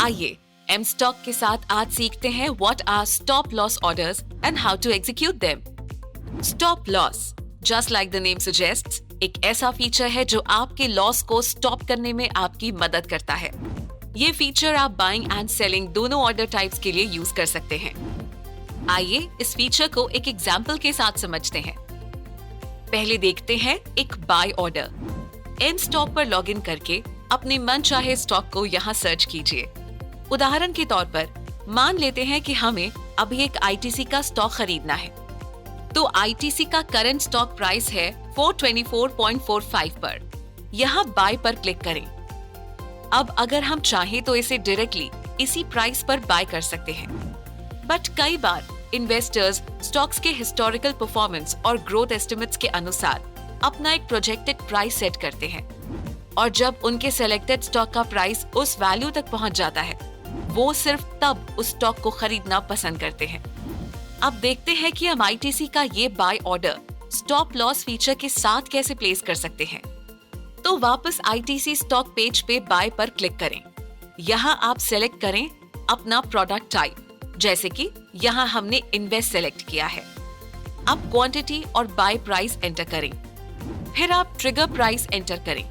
आइए M stock के साथ आज सीखते हैं what are stop loss orders and how to execute them. Stop loss, just like the name suggests, एक ऐसा फीचर है जो आपके लॉस को स्टॉप करने में आपकी मदद करता है। ये फीचर आप बाइंग एंड सेलिंग दोनों ऑर्डर टाइप्स के लिए यूज कर सकते हैं। आइए इस फीचर को एक एग्जाम्पल के साथ समझते हैं। पहले देखते हैं एक बाय ऑर्डर। एम स्टॉक पर लॉगिन करके अपने मन चाहे स्टॉक को यहाँ सर्च कीजिए। उदाहरण के तौर पर मान लेते हैं कि हमें अभी एक आईटीसी का स्टॉक खरीदना है, तो आईटीसी का करंट स्टॉक प्राइस है 424.45 पर। यहाँ बाय पर क्लिक करें। अब अगर हम चाहें तो इसे डायरेक्टली इसी प्राइस पर बाय कर सकते हैं, बट कई बार इन्वेस्टर्स स्टॉक्स के हिस्टोरिकल परफॉर्मेंस और ग्रोथ एस्टिमेट्स के अनुसार अपना एक प्रोजेक्टेड प्राइस सेट करते हैं, और जब उनके सेलेक्टेड स्टॉक का प्राइस उस वैल्यू तक पहुंच जाता है, वो सिर्फ तब उस स्टॉक को खरीदना पसंद करते हैं। अब देखते हैं कि हम आईटीसी का ये buy order stop loss feature के साथ कैसे प्लेस कर सकते हैं। तो वापस आईटीसी स्टॉक पेज पे बाय पर क्लिक करें। यहाँ आप सेलेक्ट करें अपना प्रोडक्ट टाइप, जैसे कि यहाँ हमने इन्वेस्ट सेलेक्ट किया है। अब क्वांटिटी और बाय प्राइस एंटर करें। फिर आप ट्रिगर प्राइस एंटर करें।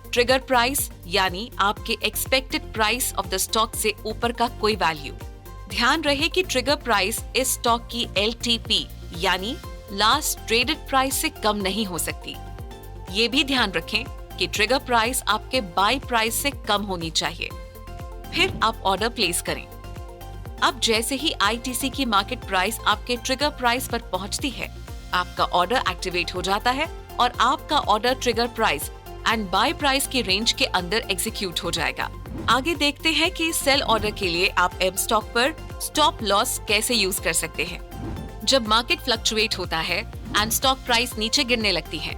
ट्रिगर प्राइस यानी आपके expected price of the stock से ऊपर का कोई वैल्यू। ध्यान रहे कि ट्रिगर प्राइस इस स्टॉक की एलटीपी यानी लास्ट ट्रेडेड प्राइस से कम नहीं हो सकती। ये भी ध्यान रखें कि ट्रिगर प्राइस आपके बाय प्राइस से कम होनी चाहिए। फिर आप ऑर्डर प्लेस करें। अब जैसे ही आईटीसी की मार्केट प्राइस आपके ट्रिगर प्राइस पर पहुंचती है, आपका ऑर्डर एक्टिवेट हो जाता है और आपका order trigger price and buy price की रेंज के अंदर एग्जीक्यूट हो जाएगा। आगे देखते हैं कि सेल ऑर्डर के लिए आप एम स्टॉक पर स्टॉप लॉस कैसे यूज कर सकते हैं। जब मार्केट फ्लक्चुएट होता है एंड स्टॉक प्राइस नीचे गिरने लगती है,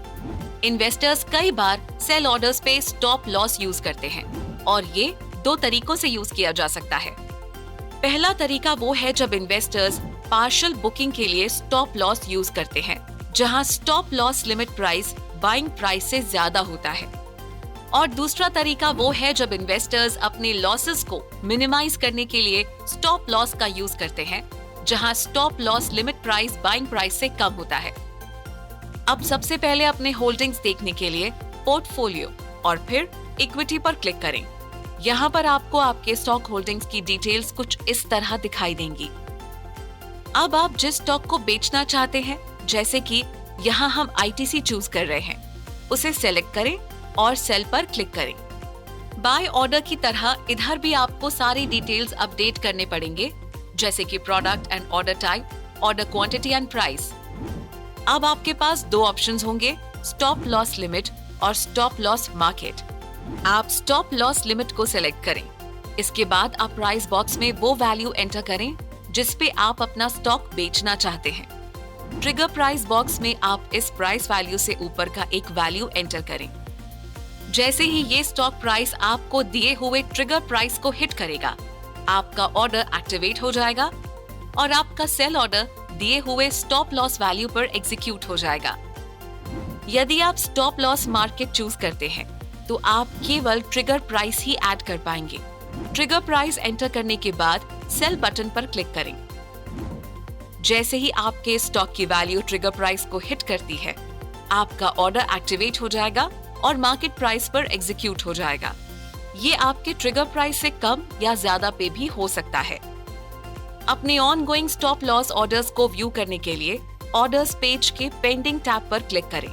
इन्वेस्टर्स कई बार सेल ऑर्डर्स पे स्टॉप लॉस यूज करते हैं, और ये दो तरीकों से यूज किया जा सकता है। पहला तरीका वो है जब इन्वेस्टर्स पार्शियल बुकिंग के लिए स्टॉप लॉस यूज करते हैं, जहां stop loss limit price buying price से ज्यादा होता है। और दूसरा तरीका वो है जब इन्वेस्टर्स अपने लॉसेस को मिनिमाइज करने के लिए स्टॉप लॉस का यूज करते हैं, जहां stop loss limit price buying price से कम होता है। अब सबसे पहले अपने होल्डिंग्स देखने के लिए पोर्टफोलियो और फिर इक्विटी पर क्लिक करें। यहाँ पर आपको आपके स्टॉक होल्डिंग्स की डिटेल्स कुछ इस तरह दिखाई देंगी। अब आप जिस स्टॉक को बेचना चाहते हैं, जैसे कि यहाँ हम आईटीसी चूज कर रहे हैं, उसे सेलेक्ट करें और सेल पर क्लिक करें। बाय ऑर्डर की तरह इधर भी आपको सारी डिटेल्स अपडेट करने पड़ेंगे, जैसे कि product and order type, order quantity and price. अब आपके पास दो ऑप्शंस होंगे, स्टॉप लॉस लिमिट और स्टॉप लॉस मार्केट। आप स्टॉप लॉस लिमिट को सेलेक्ट करें। इसके बाद आप प्राइस बॉक्स में वो वैल्यू एंटर करें जिस पे आप अपना स्टॉक बेचना चाहते हैं। ट्रिगर प्राइस बॉक्स में आप इस प्राइस वैल्यू से ऊपर का एक वैल्यू एंटर करें। जैसे ही ये स्टॉक प्राइस आपको दिए हुए ट्रिगर प्राइस को हिट करेगा, आपका ऑर्डर एक्टिवेट हो जाएगा और आपका सेल ऑर्डर दिए हुए स्टॉप लॉस वैल्यू पर एग्जीक्यूट हो जाएगा। यदि आप स्टॉप लॉस मार्केट चूज करते हैं, तो आप केवल ट्रिगर प्राइस ही ऐड कर पाएंगे। ट्रिगर प्राइस एंटर करने के बाद सेल बटन पर क्लिक करें। जैसे ही आपके स्टॉक की वैल्यू ट्रिगर प्राइस को हिट करती है, आपका ऑर्डर एक्टिवेट हो जाएगा और मार्केट प्राइस पर एग्जीक्यूट हो जाएगा। ये आपके ट्रिगर प्राइस से कम या ज्यादा पे भी हो सकता है। अपने ऑनगोइंग स्टॉप लॉस ऑर्डर्स को व्यू करने के लिए ऑर्डर्स पेज के पेंडिंग टैब पर क्लिक करें।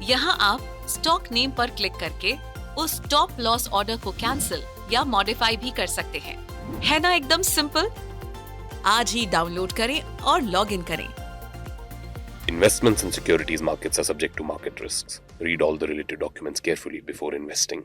यहाँ आप स्टॉक नेम पर क्लिक करके उस स्टॉप लॉस ऑर्डर को कैंसिल या मॉडिफाई भी कर सकते हैं। है ना एकदम सिंपल। आज ही डाउनलोड करें और लॉग इन करें। Investments in securities markets are subject to market risks. Read all the related documents carefully before investing.